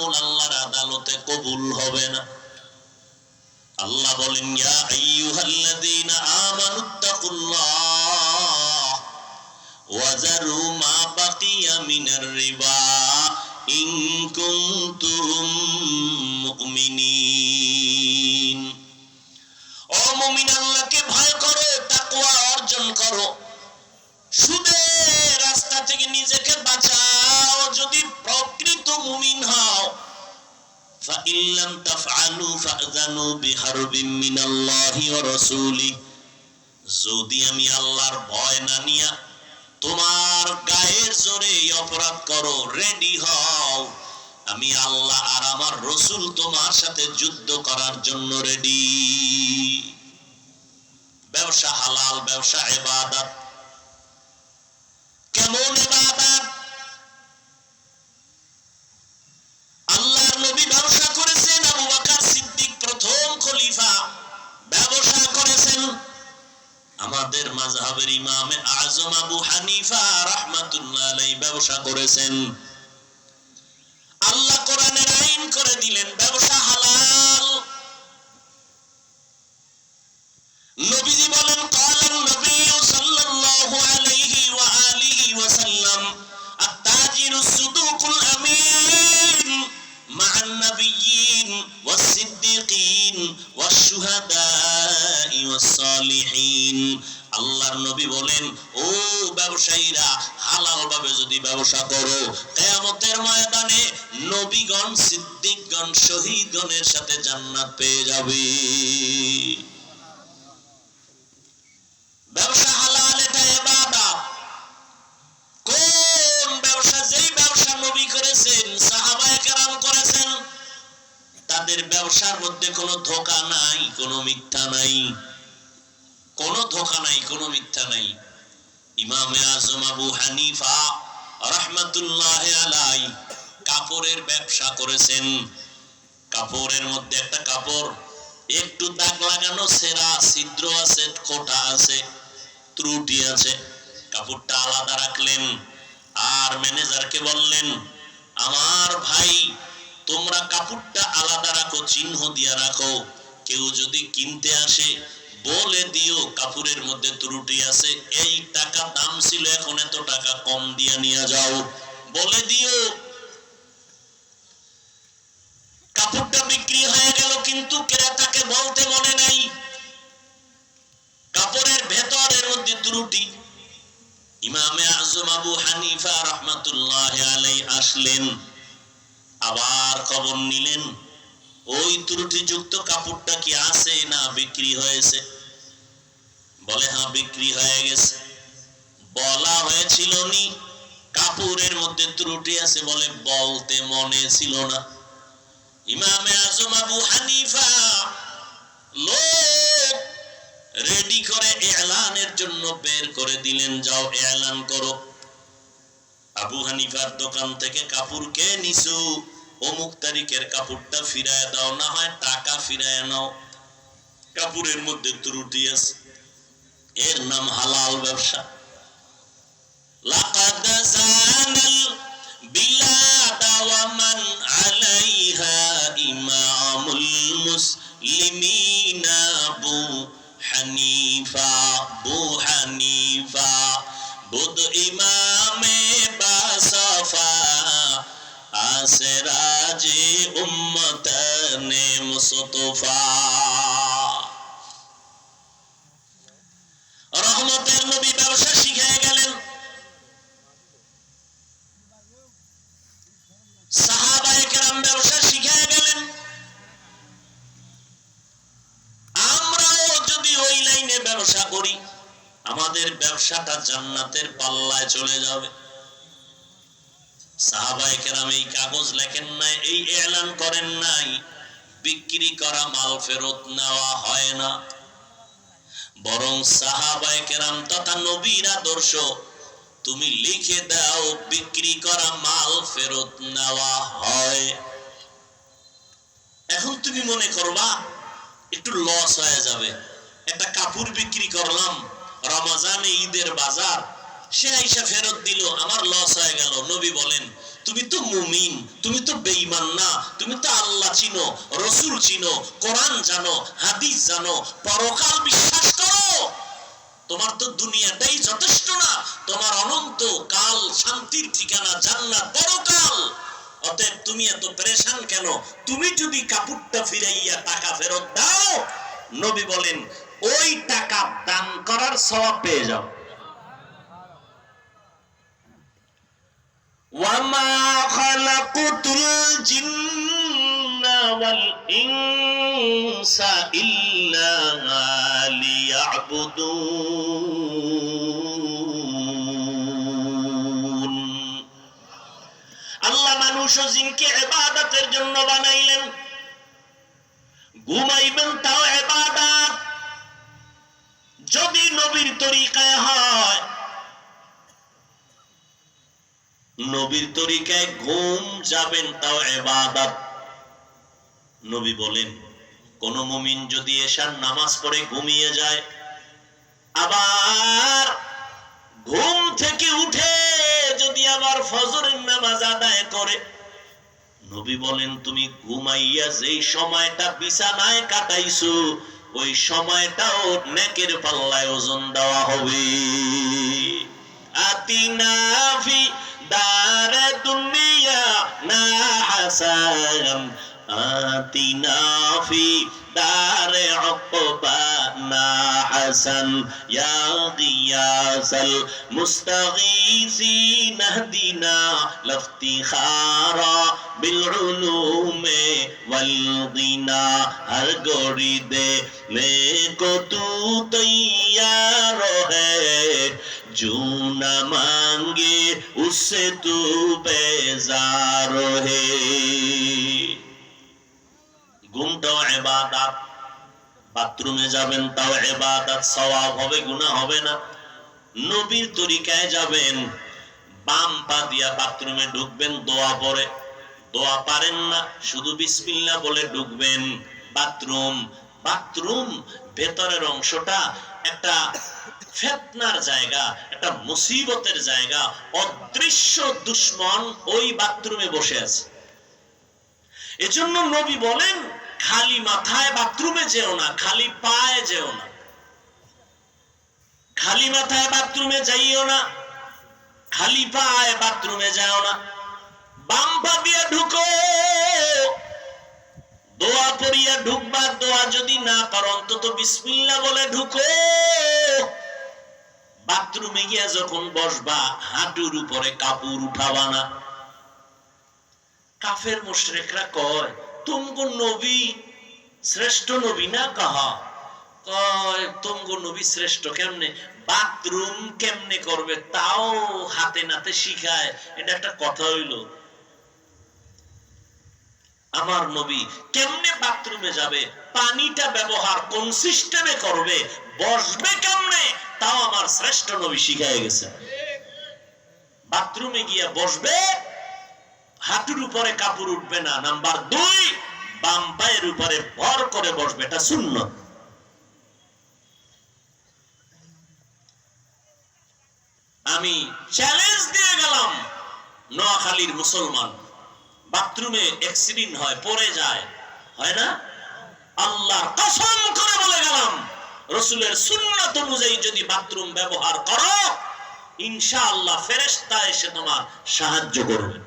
আমল আল্লাহর আদালতে কবুল হবে না। আল্লাহ বলেন, ইয়া আইয়ুহাল্লাযীনা আমানুত্তাকুল্লাহ ওয়া যারু মা বাকিয়া মিনার রিবা ইন কুনতুম মুমিনিন। ও মুমিন, আল্লাহকে ভয় করো, তাকওয়া অর্জন করো, সুদের রাস্তা থেকে নিজেকে বাঁচাও। যদি প্রকৃত মুমিন হও, فإن لم تفعلوا فأذنوا بحرب من الله ورسوله। যদি আমি আল্লাহর ভয় না নিয়া তোমার গায়ের জোরে অপরাধ করো, রেডি হও, আমি আল্লাহ আর আমার রাসূল তোমার সাথে যুদ্ধ করার জন্য রেডি। ব্যবসা হালাল, ব্যবসা ইবাদত। কেমন ইবাদত? আল্লাহর নবী ব্যবসা করেছেন, আবু বকর সিদ্দিক প্রথম খলিফা ব্যবসা করেছেন, আমাদের মাযহাবের ইমাম আযম আবু হানিফা রাহমাতুল্লাহ আলাইহি ব্যবসা করেছেন। আল্লাহ কোরআনের আইন করে দিলেন ব্যবসা হালাল। নবীজি বলেন, ক্বালান নবী সাল্লাল্লাহু আলাইহি ওয়া আলিহি ওয়া সাল্লাম, আত-তাজিরু সুদুকুল আমিন মা'আন নাবিয়্যিন ওয়াস-সিদ্দীকিন ওয়াশ-শুহাদা'i ওয়াস-সালিহিন। আল্লাহর নবী বলেন, ও ব্যবসায়ীরা, হালাল ভাবে যদি ব্যবসা করো, কিয়ামতের ময়দানে নবীগণ, সিদ্দিকগণ, শহীদগণের সাথে জান্নাত পেয়ে যাবে। ব্যবসা হালাল, এটা ইবাদত। কোন ব্যবসা? যেই ব্যবসা নবী করেছেন, সাহাবায়ে কেরাম করেছেন, তাদের ব্যবসার মধ্যে কোনো ধোঁকা নাই, কোনো মিথ্যা নাই, কোনো ধোঁকা নাই, কোনো মিথ্যা নাই। ইমামে আযম আবু হানিফা রাহমাতুল্লাহি আলাইহি কাপড়ের ব্যবসা করেছেন। কাপড়ের মধ্যে একটা কাপড় একটু দাগ লাগানো, ছেঁড়া, ছিদ্র আছে, খোঁটা আছে, ত্রুটি আছে, কাপড়টা আলাদা রাখলেন। আর ম্যানেজারকে বললেন, আমার ভাই, তোমরা কাপড়টা আলাদা রাখো, চিহ্ন দিয়া রাখো, কেউ যদি কিনতে আসে বলে দিও কাপড়ের মধ্যে ত্রুটি আছে, এই টাকা দাম ছিল, এখন এত টাকা কম দিয়া নিয়ে যাও, বলে দিও। কাপড়টা বিক্রি হয়ে গেল, কিন্তু ক্রেতাকে বলতে মনে নাই কাপড়ের ভেতরের মধ্যে ত্রুটি। ইমামে আযম আবু হানিফা রাহমাতুল্লাহি আলাইহি আসলেন, আবার খবর নিলেন, ওই ত্রুটিযুক্ত কাপড়টা কি আছে না বিক্রি হয়েছে? বলে, হ্যাঁ, বিক্রি হয়ে গেছে। বলা হয়েছিল নি কাপড়ের মধ্যে ত্রুটি আছে? বলে, বলতে মনে ছিল না। ইমামে আযম আবু হানিফা লোক রেডি করে এলানের জন্য বের করে দিলেন, যাও এলান করো, আবু হানিফার দোকান থেকে কাপড় কে নিছো, অমুক তারিখের কাপড়টা ফিরায় দাও, না হয় টাকা ফিরায় নাও, কাপড়ের মধ্যে ত্রুটি আছে। এর নাম হালাল ব্যবসা। লাকাদ জানাল বিলাদা ওয়া মান আলাইহা ইমামুল মুসলিমিনা আবু হানিফা। আবু হানিফা বুদ ইমামে বাসাফা আসরাজে উম্মতনে মুস্তাফা। রহমতের নবী ব্যবসা শিখিয়ে গেলেন, সাহাবায়ে কেরাম ব্যবসা শিখিয়ে গেলেন। আমরাও যদি ওই লাইনে ব্যবসা করি, আমাদের ব্যবসাটা জান্নাতের পাল্লায় চলে যাবে। সাহাবায়ে কেরাম এই কাগজ লেখেন নাই, এই এলান করেন নাই, বিক্রি করা মাল ফেরত নেওয়া হয় না। বরং সাহাবায়ে কেরাম তথা নবীর আদর্শ, তুমি লিখে দাও, বিক্রি করা মাল ফেরত নেওয়া হয়। এখন তুমি মনে করবা একটু লস হয়ে যাবে, একটা কাপড় বিক্রি করলাম রমজানে, ঈদের বাজার, সে আইসা ফেরত দিল, আমার লস হয়ে গেল। নবী বলেন, তুমি তুমি তো মুমিন, তুমি তো বেঈমান না, তুমি তো আল্লাহ চিনো, রসুল চিনো, কোরআন জানো, হাদিস জানো, পরকাল বিশ্বাস করো, তোমার তো দুনিয়াটাই যথেষ্ট না, তোমার অনন্ত কাল শান্তির ঠিকানা জান্নাত পরকাল। অতএব তুমি এত পেরেশান কেন? তুমি যদি কাপড়টা ফিরাইয়া টাকা ফেরত দাও, নবী বলেন ওই টাকা দান করার সওয়াব পেয়ে যাও। ওয়ামা খালাকুতুল জিন্না ওয়াল ইনসা ইল্লা লিয়াবুদুন। আল্লাহ মানুষ ও জিনকে ইবাদতের জন্য বানাইলেন। ঘুমাইবেন তাও ইবাদত, যদি নবীর তরিকায় হয়। নবীর তরিকায় ঘুম যাবেন তাও ইবাদত। নবী বলেন কোন মুমিন যদি এশার নামাজ পড়ে ঘুমিয়ে যায়, আবার ঘুম থেকে উঠে যদি আবার ফজরের নামাজ আদায় করে, নবী বলেন তুমি ঘুমাইয়া যেই সময়টা বিছানায় কাটাইছো ওই সময়টাও নেকের পাল্লায় ওজন দেওয়া হবে। আতিনা ফি দারে দুনিয়া না হাসান, আতিনা ফি দারে উকবা না হাসান, ইয়া গিয়াসাল মুস্তাগীসিন ইহদিনা লাফতিখারা বিল উলুমে ওয়াল গিনা। হর গড়ি দে মে কো তু তৈয়ার হ্যায়, जो न मांगे उससे तू बेजार है। ঘুমটাও ইবাদত, বাথরুমে যাবেন তাও ইবাদত, সওয়াব হবে, গুনাহ হবে না। নবীর তরিকায় যাবেন, বাম পা দিয়া বাথরুমে ঢুকবেন, দোয়া পড়ে, দোয়া পারেন না শুধু বিসমিল্লাহ বলে ঢুকবেন। বাথরুম ভেতরের অংশটা একটা ফিতনার জায়গা, একটা মুসিবতের জায়গা। অদৃশ্য দুশমন ওই বাথরুমে বসে আছে। এজন্য নবী বলেন খালি মাথায় বাথরুমে যেও না, খালি পায়ে যেও না। খালি মাথায় বাথরুমে যাইও না, খালি পায়ে বাথরুমে যাও না। বাম পা দিয়ে ঢুকো, দোয়া পড়িয়া ঢুকবা। দোয়া যদি না পারো অন্তত বিসমিল্লাহ বলে ঢুকো। বাথরুমে গিয়া যখন বসবা হাঁটুর উপরে কাপড় উঠাবা না। কাফের মুশরিকরা কয় তুমগো নবী শ্রেষ্ঠ নবী না? কাহা কয় তুমগো নবী শ্রেষ্ঠ কেমনে? বাথরুম কেমনে করবে তাও হাতে নাতে শিখায়। এটা একটা কথা হইল? আমার নবী কেমনে বাথরুমে যাবে, পানিটা ব্যবহার কোন সিস্টেমে করবে, বসবে কেমনে, তাও আমার শ্রেষ্ঠ নবী শিখায় গেছে। বাথরুমে গিয়া বসবে, হাঁটুর উপরে কাপড় উঠবে না। নাম্বার 2, বাম পায়ের উপরে ভর করে বসবে, এটা সুন্নাত। আমি চ্যালেঞ্জ দিয়ে গেলাম, নোয়াখালীর মুসলমান বাথরুমে অ্যাক্সিডেন্ট হয়, পড়ে যায়, হয় না? আল্লাহর কসম করে বলে গেলাম রাসূলের সুন্নাত অনুযায়ী যদি বাথরুম ব্যবহার করো ইনশাআল্লাহ ফেরেশতা এসে তোমার সাহায্য করবে।